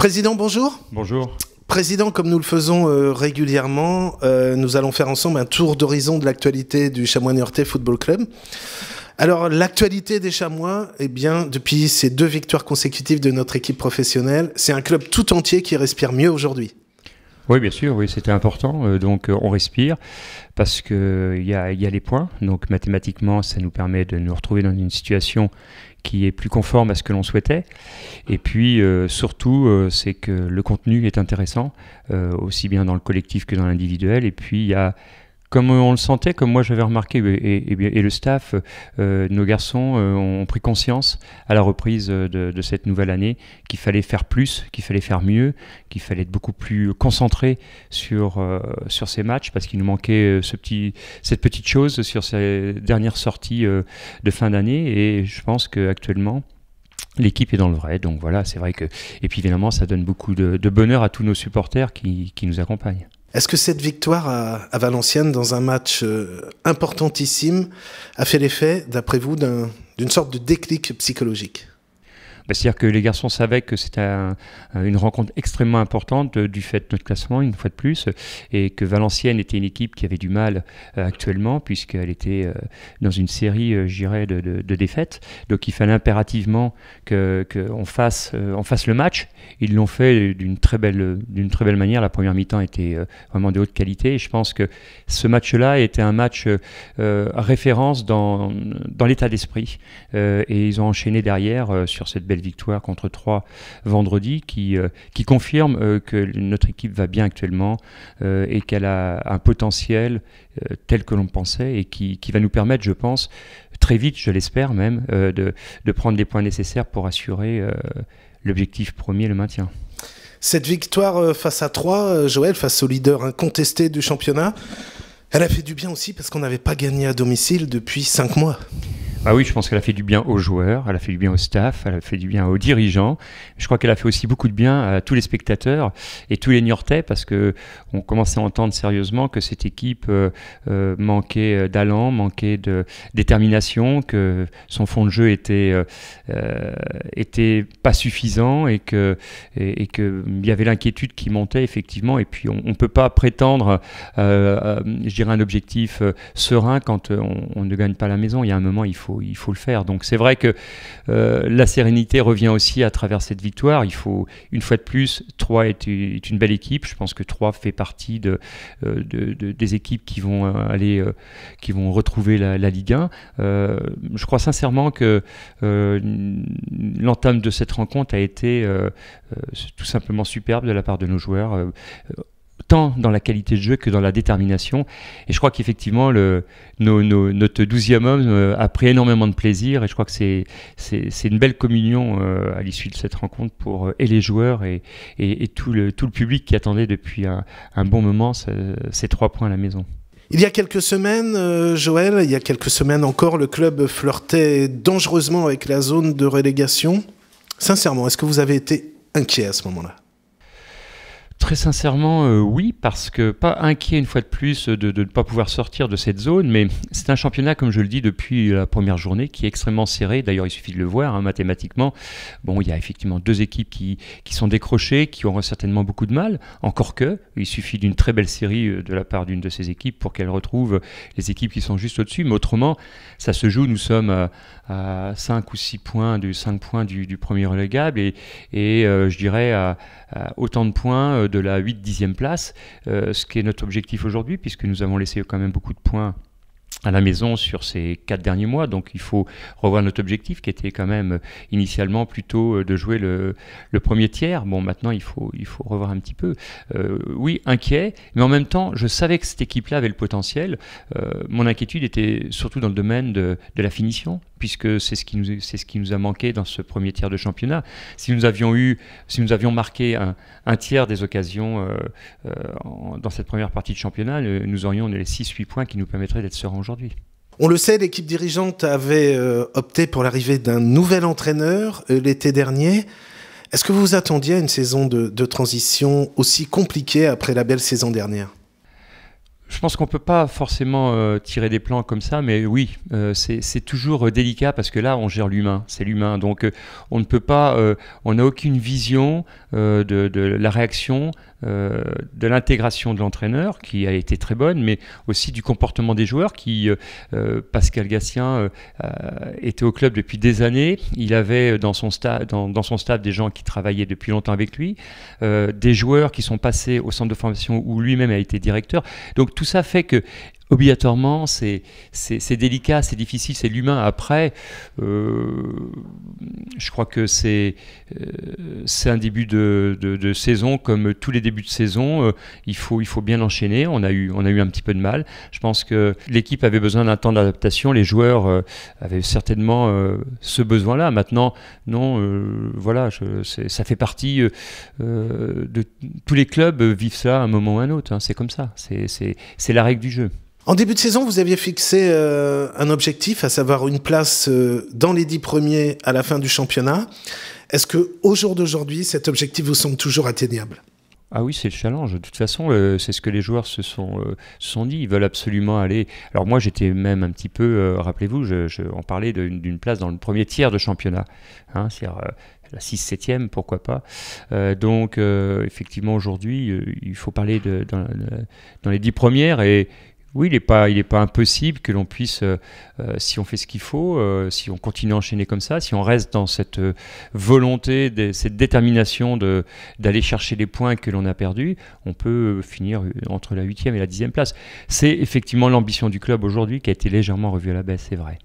Président, bonjour. Bonjour. Président, comme nous le faisons régulièrement, nous allons faire ensemble un tour d'horizon de l'actualité du Chamois Niortais Football Club. Alors, l'actualité des Chamois, eh bien, depuis ces 2 victoires consécutives de notre équipe professionnelle, c'est un club tout entier qui respire mieux aujourd'hui. Oui, bien sûr, oui, c'était important. Donc, on respire parce qu'il y a les points. Donc, mathématiquement, ça nous permet de nous retrouver dans une situation qui est plus conforme à ce que l'on souhaitait. Et puis, surtout, c'est que le contenu est intéressant, aussi bien dans le collectif que dans l'individuel. Et puis, il y a, comme on le sentait, comme moi j'avais remarqué, et le staff, nos garçons ont pris conscience à la reprise de cette nouvelle année qu'il fallait faire plus, qu'il fallait faire mieux, qu'il fallait être beaucoup plus concentré sur ces matchs parce qu'il nous manquait cette petite chose sur ces dernières sorties de fin d'année. Et je pense qu'actuellement, l'équipe est dans le vrai. Donc voilà, c'est vrai que... Et puis évidemment, ça donne beaucoup de bonheur à tous nos supporters qui nous accompagnent. Est-ce que cette victoire à Valenciennes dans un match importantissime a fait l'effet, d'après vous, d'une sorte de déclic psychologique ? C'est-à-dire que les garçons savaient que c'était une rencontre extrêmement importante du fait de notre classement, une fois de plus, et que Valenciennes était une équipe qui avait du mal actuellement, puisqu'elle était dans une série, je dirais, de défaites. Donc il fallait impérativement qu'on fasse le match. Ils l'ont fait d'une très belle manière. La première mi-temps était vraiment de haute qualité. Et je pense que ce match-là était un match référence dans l'état d'esprit. Et ils ont enchaîné derrière sur cette belle victoire contre 3 vendredi qui confirme que notre équipe va bien actuellement et qu'elle a un potentiel tel que l'on pensait et qui va nous permettre, je pense, très vite, je l'espère même, de prendre les points nécessaires pour assurer l'objectif premier, le maintien. Cette victoire face à 3, Joël, face au leader incontesté du championnat, elle a fait du bien aussi parce qu'on n'avait pas gagné à domicile depuis 5 mois. Ah oui, je pense qu'elle a fait du bien aux joueurs, elle a fait du bien au staff, elle a fait du bien aux dirigeants. Je crois qu'elle a fait aussi beaucoup de bien à tous les spectateurs et tous les Niortais parce qu'on commençait à entendre sérieusement que cette équipe manquait d'allant, manquait de détermination, que son fond de jeu était pas suffisant et qu'il y avait l'inquiétude qui montait effectivement. Et puis on ne peut pas prétendre, je dirais, un objectif serein quand on ne gagne pas la maison. Il y a un moment, il faut le faire. Donc c'est vrai que la sérénité revient aussi à travers cette victoire. Il faut, une fois de plus, Troyes est une belle équipe. Je pense que Troyes fait partie des équipes qui vont retrouver la Ligue 1. Je crois sincèrement que l'entame de cette rencontre a été tout simplement superbe de la part de nos joueurs. Tant dans la qualité de jeu que dans la détermination. Et je crois qu'effectivement, notre 12e homme a pris énormément de plaisir. Et je crois que c'est une belle communion à l'issue de cette rencontre pour et les joueurs et tout le public qui attendait depuis un bon moment ces 3 points à la maison. Il y a quelques semaines, Joël, il y a quelques semaines encore, le club flirtait dangereusement avec la zone de relégation. Sincèrement, est-ce que vous avez été inquiet à ce moment-là ? Très sincèrement, oui, parce que pas inquiet une fois de plus de ne pas pouvoir sortir de cette zone, mais c'est un championnat, comme je le dis depuis la première journée, qui est extrêmement serré. D'ailleurs, il suffit de le voir mathématiquement. Bon, il y a effectivement 2 équipes qui sont décrochées, qui auront certainement beaucoup de mal, encore que il suffit d'une très belle série de la part d'une de ces équipes pour qu'elles retrouvent les équipes qui sont juste au-dessus. Mais autrement, ça se joue, nous sommes à 5 ou 6 points, 5 points du premier relégable et je dirais à autant de points de la 8-10e place, ce qui est notre objectif aujourd'hui, puisque nous avons laissé quand même beaucoup de points à la maison sur ces 4 derniers mois, donc il faut revoir notre objectif qui était quand même initialement plutôt de jouer le premier tiers. Bon, maintenant il faut revoir un petit peu. Oui, inquiet, mais en même temps je savais que cette équipe-là avait le potentiel. Mon inquiétude était surtout dans le domaine de la finition, puisque c'est ce qui nous a manqué dans ce premier tiers de championnat. Si nous avions marqué un tiers des occasions dans cette première partie de championnat, nous aurions les 6-8 points qui nous permettraient d'être sereins aujourd'hui. On le sait, l'équipe dirigeante avait opté pour l'arrivée d'un nouvel entraîneur l'été dernier. Est-ce que vous vous attendiez à une saison de transition aussi compliquée après la belle saison dernière ? Je pense qu'on ne peut pas forcément tirer des plans comme ça, mais oui, c'est toujours délicat parce que là, on gère l'humain, c'est l'humain. Donc, on ne peut pas, on n'a aucune vision de la réaction, de l'intégration de l'entraîneur, qui a été très bonne, mais aussi du comportement des joueurs, Pascal Gatien était au club depuis des années. Il avait dans son staff des gens qui travaillaient depuis longtemps avec lui, des joueurs qui sont passés au centre de formation où lui-même a été directeur. Donc, tout ça fait que obligatoirement, c'est délicat, c'est difficile, c'est l'humain. Après, je crois que c'est un début de saison, comme tous les débuts de saison. Il faut bien enchaîner. On a eu un petit peu de mal. Je pense que l'équipe avait besoin d'un temps d'adaptation. Les joueurs avaient certainement ce besoin-là. Maintenant, non, voilà, ça fait partie de tous les clubs vivent ça à un moment ou à un autre. Hein, c'est comme ça. C'est la règle du jeu. En début de saison, vous aviez fixé un objectif, à savoir une place dans les 10 premiers à la fin du championnat. Est-ce qu'au jour d'aujourd'hui, cet objectif vous semble toujours atteignable ? Ah oui, c'est le challenge. De toute façon, c'est ce que les joueurs se sont dit. Ils veulent absolument aller. Alors moi, j'étais même un petit peu, rappelez-vous, on parlait d'une place dans le premier tiers de championnat. Hein, c'est-à-dire la 6-7e, pourquoi pas. Donc, effectivement, aujourd'hui, il faut parler dans les 10 premières et oui, il n'est pas impossible que l'on puisse, si on fait ce qu'il faut, si on continue à enchaîner comme ça, si on reste dans cette volonté, cette détermination d'aller chercher les points que l'on a perdus, on peut finir entre la 8e et la 10e place. C'est effectivement l'ambition du club aujourd'hui qui a été légèrement revue à la baisse, c'est vrai.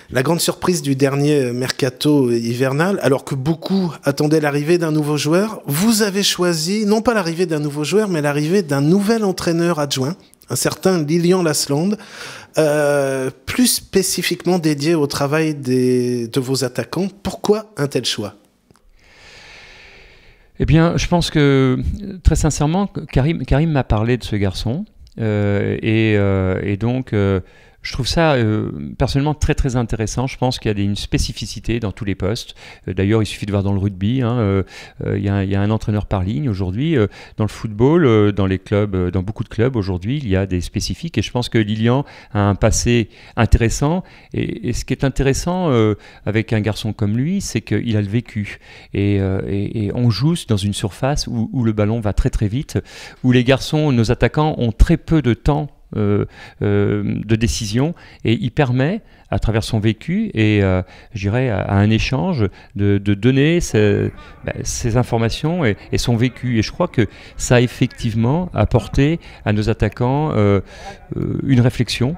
La grande surprise du dernier mercato hivernal, alors que beaucoup attendaient l'arrivée d'un nouveau joueur, vous avez choisi, non pas l'arrivée d'un nouveau joueur, mais l'arrivée d'un nouvel entraîneur adjoint, un certain Lilian Lasland, plus spécifiquement dédié au travail de vos attaquants. Pourquoi un tel choix ? Eh bien, je pense que, très sincèrement, Karim m'a parlé de ce garçon, et donc... je trouve ça personnellement très très intéressant. Je pense qu'il y a une spécificité dans tous les postes. D'ailleurs, il suffit de voir dans le rugby, hein, il y a un entraîneur par ligne aujourd'hui. Dans le football, dans les clubs, dans beaucoup de clubs aujourd'hui, il y a des spécifiques. Et je pense que Lilian a un passé intéressant. Et ce qui est intéressant avec un garçon comme lui, c'est qu'il a le vécu. Et on joue dans une surface où le ballon va très très vite, où les garçons, nos attaquants, ont très peu de temps de décision, et il permet à travers son vécu et je dirais à un échange de donner ces informations et son vécu, et je crois que ça a effectivement apporté à nos attaquants une réflexion.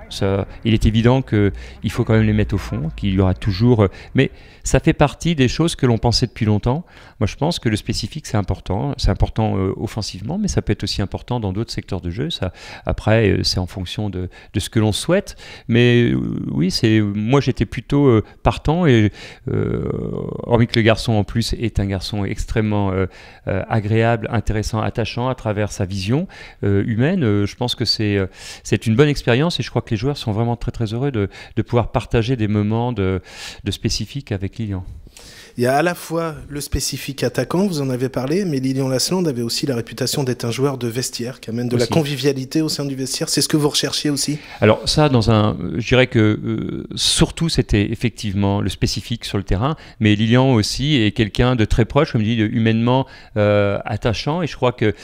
Il est évident qu'il faut quand même les mettre au fond, qu'il y aura toujours, mais ça fait partie des choses que l'on pensait depuis longtemps. Moi je pense que le spécifique c'est important offensivement, mais ça peut être aussi important dans d'autres secteurs de jeu. Après c'est en fonction de ce que l'on souhaite, mais oui, moi j'étais plutôt partant, et hormis que le garçon en plus est un garçon extrêmement agréable, intéressant, attachant à travers sa vision humaine, je pense que c'est une bonne expérience, et je crois que les joueurs sont vraiment très très heureux de pouvoir partager des moments de spécifique avec Lilian. Il y a à la fois le spécifique attaquant, vous en avez parlé, mais Lilian Lasland avait aussi la réputation d'être un joueur de vestiaire, qui amène de la convivialité au sein du vestiaire. C'est ce que vous recherchiez aussi ? Alors ça, je dirais que surtout c'était effectivement le spécifique sur le terrain, mais Lilian aussi est quelqu'un de très proche, comme je dis, humainement attachant, et je crois que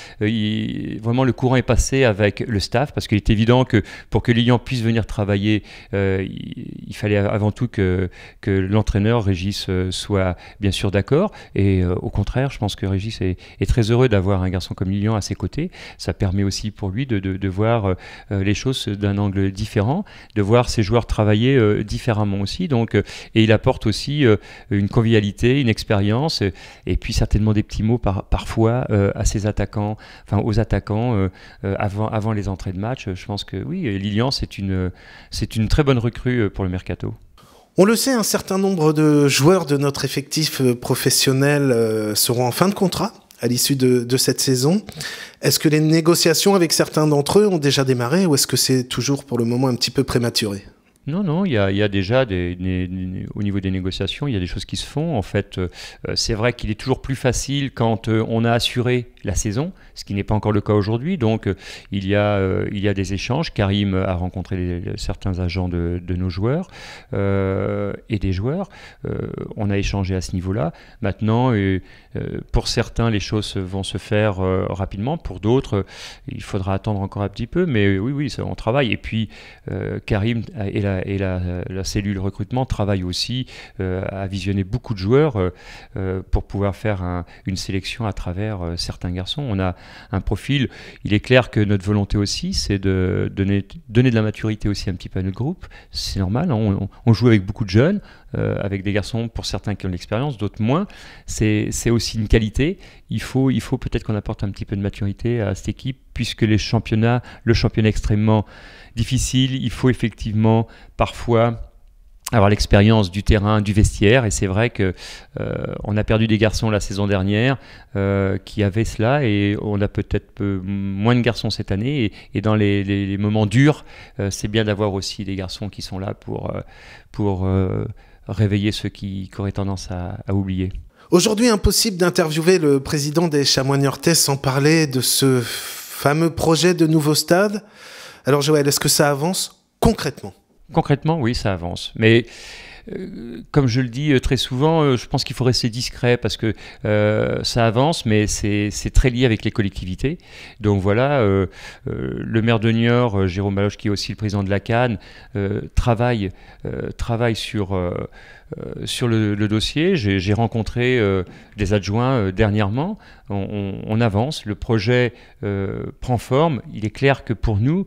vraiment le courant est passé avec le staff, parce qu'il est évident que pour que Lilian puisse venir travailler, il fallait avant tout que l'entraîneur Régis soit bien sûr d'accord, et au contraire, je pense que Régis est très heureux d'avoir un garçon comme Lilian à ses côtés. Ça permet aussi pour lui de voir les choses d'un angle différent, de voir ses joueurs travailler différemment aussi. Donc, et il apporte aussi une convivialité, une expérience, et puis certainement des petits mots parfois à ses attaquants, enfin aux attaquants avant les entrées de match. Je pense que oui, Lilian c'est une très bonne recrue pour le mercato. On le sait, un certain nombre de joueurs de notre effectif professionnel seront en fin de contrat à l'issue de cette saison. Est-ce que les négociations avec certains d'entre eux ont déjà démarré, ou est-ce que c'est toujours pour le moment un petit peu prématuré ? Non, non, il y a déjà au niveau des négociations, il y a des choses qui se font. En fait, c'est vrai qu'il est toujours plus facile quand on a assuré la saison, ce qui n'est pas encore le cas aujourd'hui. Donc, il y a des échanges. Karim a rencontré certains agents de nos joueurs et des joueurs. On a échangé à ce niveau-là. Maintenant, pour certains, les choses vont se faire rapidement. Pour d'autres, il faudra attendre encore un petit peu. Mais oui, on travaille. Et puis, Karim et la cellule recrutement travaille aussi à visionner beaucoup de joueurs pour pouvoir faire une sélection à travers certains garçons. On a un profil, il est clair que notre volonté aussi, c'est de donner de la maturité aussi un petit peu à notre groupe. C'est normal, hein, on joue avec beaucoup de jeunes, avec des garçons pour certains qui ont de l'expérience, d'autres moins. C'est aussi une qualité. Il faut peut-être qu'on apporte un petit peu de maturité à cette équipe, puisque le championnat est extrêmement difficile. Il faut effectivement parfois avoir l'expérience du terrain, du vestiaire, et c'est vrai que on a perdu des garçons la saison dernière qui avaient cela, et on a peut-être moins de garçons cette année, et dans les moments durs, c'est bien d'avoir aussi des garçons qui sont là pour réveiller ceux qui auraient tendance à oublier. Aujourd'hui, impossible d'interviewer le président des Chamois niortais sans parler de ce fameux projet de nouveau stade. Alors Joël, est-ce que ça avance concrètement ? Concrètement, oui, ça avance. Mais comme je le dis très souvent, je pense qu'il faut rester discret parce que ça avance, mais c'est très lié avec les collectivités. Donc voilà, le maire de Niort, Jérôme Baloche, qui est aussi le président de la CAN, travaille sur le dossier. J'ai rencontré des adjoints dernièrement. On avance, le projet prend forme. Il est clair que pour nous,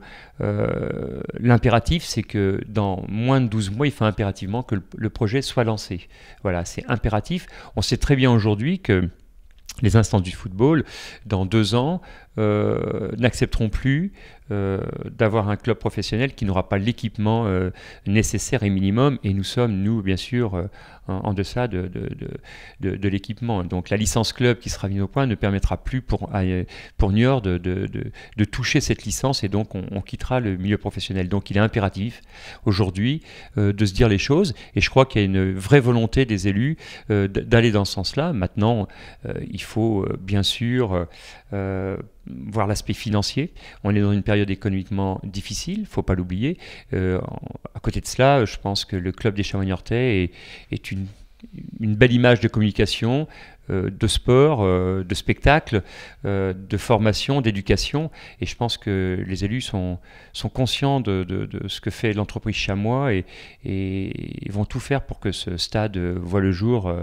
l'impératif, c'est que dans moins de 12 mois, il faut impérativement que le projet soit lancé. Voilà, c'est impératif. On sait très bien aujourd'hui que les instances du football, dans 2 ans, n'accepteront plus d'avoir un club professionnel qui n'aura pas l'équipement nécessaire et minimum, et nous sommes, nous, bien sûr, en deçà de l'équipement. Donc la licence club qui sera mise au point ne permettra plus pour Niort de toucher cette licence, et donc on quittera le milieu professionnel. Donc il est impératif aujourd'hui de se dire les choses, et je crois qu'il y a une vraie volonté des élus d'aller dans ce sens-là. Maintenant, il faut bien sûr voir l'aspect financier. On est dans une période économiquement difficile, il ne faut pas l'oublier. À côté de cela, je pense que le club des Chamois niortais est une belle image de communication, de sport, de spectacle, de formation, d'éducation. Et je pense que les élus sont conscients de ce que fait l'entreprise Chamois et vont tout faire pour que ce stade voie le jour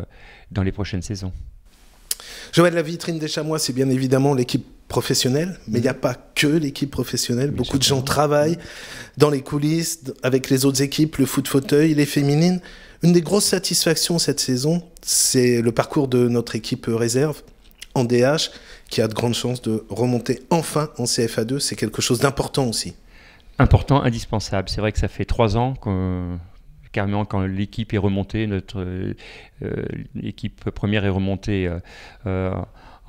dans les prochaines saisons. Joël, la vitrine des Chamois, c'est bien évidemment l'équipe professionnelle, mais il n'y a pas que l'équipe professionnelle. Beaucoup de gens travaillent dans les coulisses, avec les autres équipes, le foot fauteuil, les féminines. Une des grosses satisfactions cette saison, c'est le parcours de notre équipe réserve en DH, qui a de grandes chances de remonter enfin en CFA2. C'est quelque chose d'important aussi. Important, indispensable. C'est vrai que ça fait 3 ans carrément quand l'équipe est remontée, notre équipe première est remontée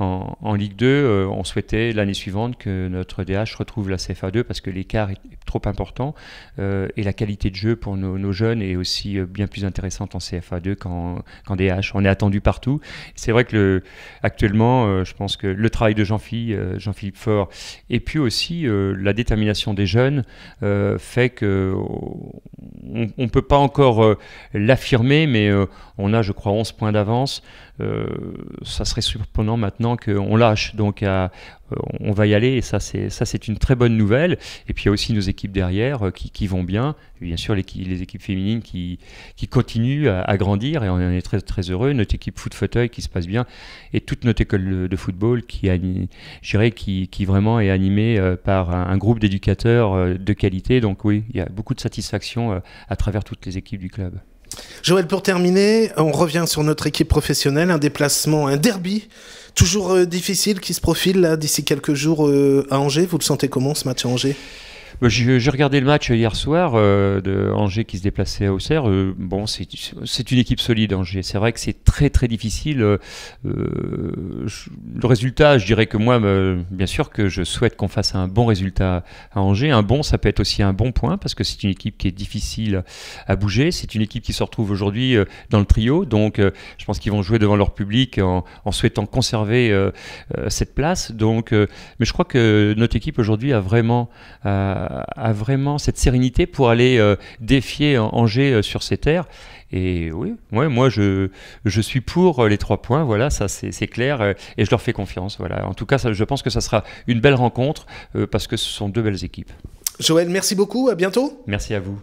en Ligue 2, on souhaitait l'année suivante que notre DH retrouve la CFA2 parce que l'écart est trop important et la qualité de jeu pour nos jeunes est aussi bien plus intéressante en CFA2 qu'en DH. On est attendu partout. C'est vrai que actuellement, je pense que le travail de Jean-Philippe Faure, et puis aussi la détermination des jeunes fait qu'on ne peut pas encore l'affirmer, mais on a, je crois, 11 points d'avance. Ça serait surprenant maintenant qu'on lâche, donc on va y aller, et ça c'est une très bonne nouvelle. Et puis il y a aussi nos équipes derrière qui vont bien, et bien sûr les équipes féminines qui continuent à grandir, et on en est très, très heureux. Notre équipe foot fauteuil qui se passe bien, et toute notre école de football qui vraiment est animée par un groupe d'éducateurs de qualité. Donc oui, il y a beaucoup de satisfaction à travers toutes les équipes du club. Joël, pour terminer, on revient sur notre équipe professionnelle, un déplacement, un derby, toujours difficile qui se profile là d'ici quelques jours à Angers. Vous le sentez comment ce match à Angers ? J'ai regardé le match hier soir de Angers qui se déplaçait à Auxerre. Bon, c'est une équipe solide, Angers. C'est vrai que c'est très très difficile. Le résultat, je dirais que moi, bien sûr que je souhaite qu'on fasse un bon résultat à Angers. Un bon, ça peut être aussi un bon point parce que c'est une équipe qui est difficile à bouger. C'est une équipe qui se retrouve aujourd'hui dans le trio. Donc, je pense qu'ils vont jouer devant leur public en souhaitant conserver cette place. Donc, mais je crois que notre équipe aujourd'hui a vraiment cette sérénité pour aller défier Angers sur ses terres. Et oui, moi je suis pour les 3 points, voilà, ça c'est clair, et je leur fais confiance. Voilà. En tout cas, je pense que ça sera une belle rencontre parce que ce sont 2 belles équipes. Joël, merci beaucoup, à bientôt. Merci à vous.